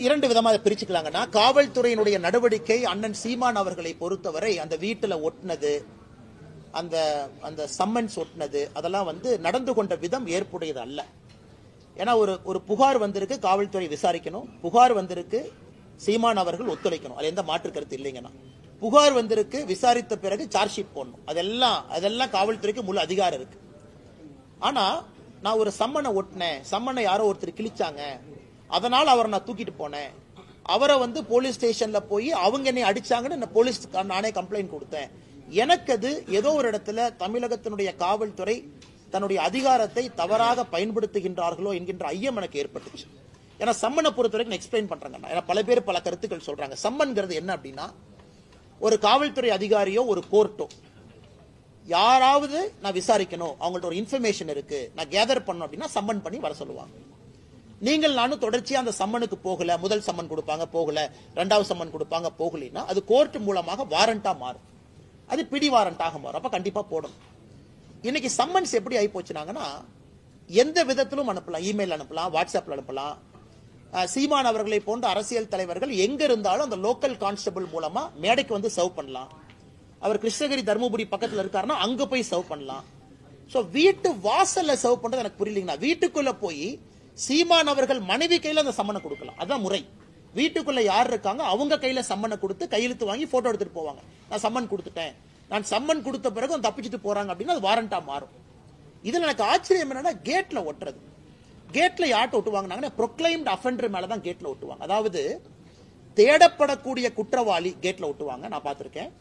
இரண்டு விதமாக பிரிச்சுக்கலாங்கன்னா, காவல்துறையினுடைய நடவடிக்கை அண்ணன் சீமான் அவர்களை பொறுத்தவரை அந்த வீட்டில் ஒட்டினது, அந்த அந்த சம்மன்ஸ் ஒட்டினது, அதெல்லாம் நடந்து கொண்ட விதம் ஏற்புடையது அல்ல. ஏன்னா ஒரு புகார் வந்திருக்கு, காவல்துறை விசாரிக்கணும். புகார் வந்திருக்கு, சீமான் அவர்கள் ஒத்துழைக்கணும். அது எந்த மாற்று கருத்து இல்லைங்கன்னா. புகார் வந்திருக்கு, விசாரித்த பிறகு சார்ஜ் ஷீட் போடணும். அதெல்லாம் காவல்துறைக்கு முழு அதிகாரம் இருக்கு. ஆனா நான் ஒரு சம்மனை ஒட்டினேன், சம்மனை யாரோ ஒருத்தர் கிழிச்சாங்க, அதனால அவரை நான் தூக்கிட்டு போனேன், அவரை போலீஸ் ஸ்டேஷன்ல போய் அவங்க என்னை அடிச்சாங்கன்னு போலீஸ் நானே கம்ப்ளைண்ட் கொடுத்தேன், எனக்கு அது ஏதோ ஒரு இடத்துல தமிழகத்தினுடைய காவல்துறை தன்னுடைய அதிகாரத்தை தவறாக பயன்படுத்துகின்றார்களோ என்கின்ற ஐயம் எனக்கு ஏற்பட்டுச்சு. ஏன்னா சம்மனை பொறுத்த வரைக்கும் எக்ஸ்பிளைன் பண்றாங்க. ஏன்னா பல பேர் பல கருத்துக்கள் சொல்றாங்க. சம்மன்கிறது என்ன அப்படின்னா, ஒரு காவல்துறை அதிகாரியோ ஒரு கோர்ட்டோ யாராவது நான் விசாரிக்கணும், அவங்கள்ட்ட ஒரு இன்ஃபர்மேஷன் இருக்கு, நான் கேதர் பண்ணணும் அப்படின்னா சம்மன் பண்ணி வர சொல்லுவாங்க. நீங்கள் நானும் தொடர்ச்சியா அந்த சம்மனுக்கு போகல, முதல் சம்மன் கொடுப்பாங்க போகல, இரண்டாவது சம்மன் கொடுப்பாங்க போகலைன்னா அது கோர்ட் மூலமாக வாரண்டா மாறும், அது பிடி வாரண்டாக மாறும். அப்ப கண்டிப்பா போடணும். இன்னைக்கு சம்மன்ஸ் எப்படி ஆகி போச்சுனாங்கன்னா, எந்த விதத்திலும் அனுப்பலாம், இமெயில் அனுப்பலாம், வாட்ஸ்அப்ல அனுப்பலாம். சீமான் அவர்களை போன்ற அரசியல் தலைவர்கள் எங்க இருந்தாலும் அந்த லோக்கல் கான்ஸ்டபிள் மூலமா மேடைக்கு சர்வ் பண்ணலாம். அவர் கிருஷ்ணகிரி தர்மபுரி பக்கத்துல இருக்காருன்னா அங்க போய் சர்வ் பண்ணலாம். சோ வீட்டு வாசல்ல சர்வ் பண்றது எனக்கு புரியலீங்கன்னா, வீட்டுக்குள்ள போய் சீமான் அவர்கள் மனைவி கையில அந்த சம்மனை கொடுக்கலாம். அதான் முறை. வீட்டுக்குள்ள யார் இருக்காங்க அவங்க கையில சம்மனை கொடுத்து கையெழுத்து வாங்கி போட்டோ எடுத்துட்டு போவாங்க. நான் சம்மன் கொடுத்துட்டேன், நான் சம்மன் கொடுத்த பிறகு தப்பிச்சுட்டு போறாங்க அப்படின்னா அது வாரண்டா மாறும். இதுல எனக்கு ஆச்சரியம் என்னன்னா, கேட்ல ஒட்டுறது. கேட்ல யார்ட்ட ஒட்டுவாங்க, ப்ரொக்ளைம்ட் அஃபெண்டர் மேலதான் கேட்ல ஒட்டுவாங்க. அதாவது தேடப்படக்கூடிய குற்றவாளி கேட்ல ஒட்டுவாங்க, நான் பார்த்திருக்கேன்.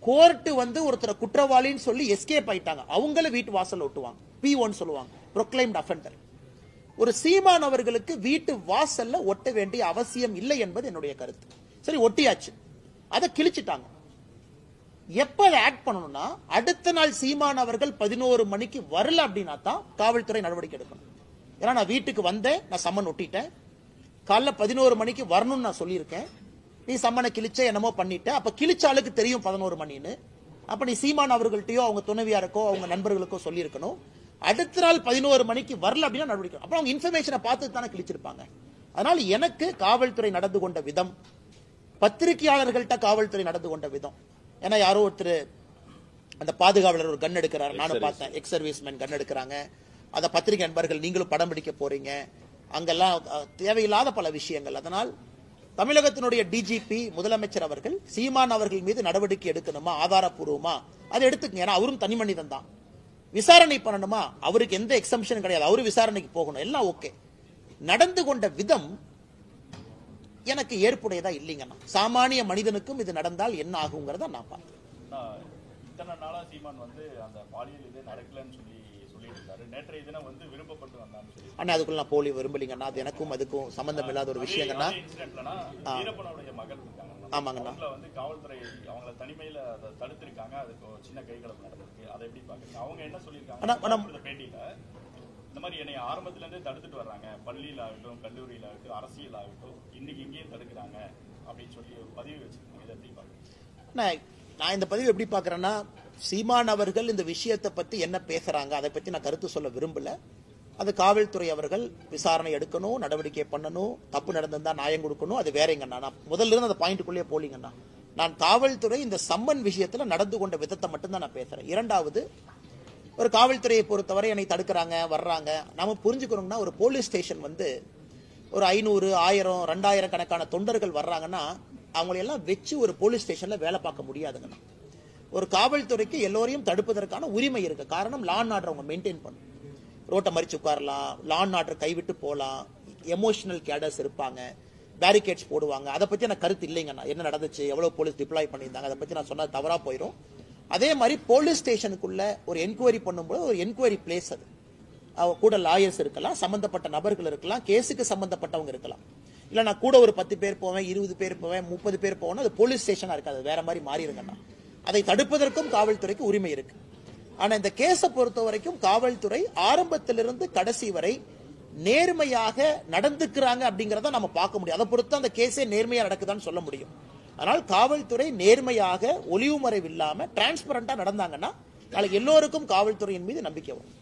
கோர்ட் ஒருத்தர் குற்றவாளின்னு சொல்லி எஸ்கேப் ஆயிட்டாங்க, அவங்கள வீட்டு வாசல் ஒட்டுவாங்க, P1 சொல்லுவாங்க, ப்ரொக்ளைம்ட் அஃபெண்டர். ஒரு சீமான் அவர்களுக்கு வீட்டு வாசல்ல ஒட்ட வேண்டிய அவசியம் இல்லை என்பது என்னுடைய கருத்து. சரி, ஒட்டியாச்சு, அதை கிழிச்சிட்டாங்க. எப்ப அதை ஆக்ட் பண்ணணும்னா, அடுத்த நாள் சீமான் அவர்கள் 11 மணிக்கு வரல அப்படின்னா தான் காவல்துறை நடவடிக்கை எடுக்கணும். ஏன்னா நான் வீட்டுக்கு வந்தேன், நான் சம்மன் ஒட்டிட்டேன், காலைல 11 மணிக்கு வரணும்னு நான் சொல்லியிருக்கேன், நீ சம்மனை கிழிச்ச என்னமோ பண்ணிட்ட, அப்ப கிழிச்சாளுக்கு தெரியும் 11 மணின்னு. அப்ப நீ சீமான் அவர்கள்ட்டயோ அவங்க துணைவியாருக்கோ அவங்க நண்பர்களுக்கோ சொல்லியிருக்கணும். அடுத்த நாள் 11 மணிக்கு வரல அப்படின்னா நடவடிக்கை. அப்புறம் அவங்க இன்ஃபர்மேஷனை பார்த்து தானே கிழிச்சிருப்பாங்க. அதனால எனக்கு காவல்துறை நடந்து கொண்ட விதம், பத்திரிகையாளர்கள்ட்ட காவல்துறை நடந்து கொண்ட விதம், ஏன்னா யாரோ ஒருத்தர் அந்த பாதுகாவலர் ஒரு கன் எடுக்கிறார், நானும் பார்த்தேன், எக்ஸ் சர்வீஸ்மேன் கன் எடுக்கிறாங்க, அத பத்திரிகை நண்பர்கள் நீங்களும் படம் பிடிக்க போறீங்க, அங்கெல்லாம் தேவையில்லாத பல விஷயங்கள். அதனால் தமிழகத்தினுடைய டிஜிபி முதலமைச்சர் அவர்கள் சீமான் அவர்கள் மீது நடவடிக்கை எடுக்கணுமா, ஆதாரப்பூர்வமா அதை எடுத்துக்கங்க. ஏன்னா அவரும் தனி மனிதன் தான். விசாரணை பண்ணணுமா, அவருக்கு எந்த எக்ஸம்ஷன் கிடையாது, அவரு விசாரணைக்கு போகணும், எல்லாம் ஓகே. நடந்து கொண்ட விதம் எனக்கு ஏற்புடையதா இல்லைங்கன்னா, சாமானிய மனிதனுக்கும் இது நடந்தால் என்ன ஆகுங்கிறத நான் பார்த்தேன். இத்தனை நாளா சீமான் அந்த பாலியல் இது நடக்கலன்னு சொல்லி சொல்லியிருந்தாரு. நேற்றைய தினம் விரும்பப்பட்டு வந்தான்னு சொல்லி அண்ணா அதுக்குள்ள நான் போலி விரும்பலிங்கண்ணா, அது எனக்கும் அதுக்கும் சம்பந்தம் இல்லாத ஒரு விஷயங்கண்ணா. வீரப்பனுடைய மகள் இருக்காங்க, ஆமாங்கண்ணா, காவல்துறை அவங்கள தனிமையில அதை தடுத்திருக்காங்க, அதுக்கு சின்ன கைகலப்பு நடந்திருக்கு. அதை எப்படி பாக்குறீங்க? அவங்க என்ன சொல்லியிருக்காங்க பேட்டியில, இந்த மாதிரி என்னை ஆரம்பத்துல இருந்தே தடுத்துட்டு வர்றாங்க, பள்ளியில ஆகட்டும் கல்லூரியில ஆகட்டும் அரசியல் ஆகட்டும், இன்னைக்கு இங்கேயும் தடுக்கிறாங்க அப்படின்னு சொல்லி ஒரு பதிவு வச்சிருக்காங்க. இதை எப்படி பாக்குறீங்க? நான் இந்த பதிவு எப்படி பாக்குறேன்னா, சீமான் அவர்கள் இந்த விஷயத்தை பத்தி என்ன பேசுறாங்க அதை பத்தி நான் கருத்து சொல்ல விரும்பல. அது காவல்துறை அவர்கள் விசாரணை எடுக்கணும், நடவடிக்கை பண்ணணும், தப்பு நடந்திருந்தா நியாயம் கொடுக்கணும், அது வேறங்கண்ணா. நான் முதல்ல இருந்து அந்த பாயிண்ட்டுக்குள்ளேயே போலீங்கண்ணா. நான் காவல்துறை இந்த சம்மன் விஷயத்துல நடந்து கொண்ட விதத்தை மட்டும்தான் நான் பேசுறேன். இரண்டாவது, ஒரு காவல்துறையை பொறுத்தவரை என்னை தடுக்கிறாங்க வர்றாங்க, நாம புரிஞ்சுக்கணும்னா, ஒரு போலீஸ் ஸ்டேஷன் ஒரு 500, 1000, 2000 கணக்கான தொண்டர்கள் வர்றாங்கன்னா அவங்களையெல்லாம் வச்சு ஒரு போலீஸ் ஸ்டேஷன்ல வேலை பார்க்க முடியாதுங்கண்ணா. ஒரு காவல்துறைக்கு எல்லோரையும் தடுப்பதற்கான உரிமை இருக்கு. காரணம், லா அண்ட் ஆர்டர் அவங்க மெயின்டைன் பண்ணும். ரோட்டை மறிச்சு உட்காரலாம், லா அண்ட் ஆர்டர் கைவிட்டு போகலாம், எமோஷனல் கேடர்ஸ் இருப்பாங்க, பேரிகேட்ஸ் போடுவாங்க. அதை பத்தி எனக்கு கருத்து இல்லைங்கண்ணா. என்ன நடந்துச்சு, எவ்வளவு போலீஸ் டிப்ளாய் பண்ணியிருந்தாங்க, அதை பத்தி நான் சொன்னது தவறா போயிடும். அதே மாதிரி போலீஸ் ஸ்டேஷனுக்குள்ள ஒரு என்கொயரி பண்ணும்போது ஒரு என்கொயரி பிளேஸ், அது கூட லாயர்ஸ் இருக்கலாம், சம்பந்தப்பட்ட நபர்கள் இருக்கலாம், கேஸுக்கு சம்பந்தப்பட்டவங்க இருக்கலாம். இல்ல நான் கூட ஒரு 10 பேர் போவேன், 20 பேர் போவேன், 30 பேர் போவேன், அது போலீஸ் ஸ்டேஷனா இருக்காது, வேற மாதிரி மாறிடுங்கண்ணா. அதை தடுப்பதற்கும் காவல்துறைக்கு உரிமை இருக்கு. ஆனா இந்த கேஸை பொறுத்த வரைக்கும் காவல்துறை ஆரம்பத்திலிருந்து கடைசி வரை நேர்மையாக நடந்துக்கிறாங்க அப்படிங்கறத நம்ம பார்க்க முடியும். அதை பொறுத்து அந்த கேஸே நேர்மையா நடக்குதான்னு சொல்ல முடியும். அதனால் காவல்துறை நேர்மையாக ஒளிவு மறைவு இல்லாம டிரான்ஸ்பரண்டா நடந்தாங்கன்னா நாளைக்கு எல்லோருக்கும் காவல்துறையின் மீது நம்பிக்கை வரும்.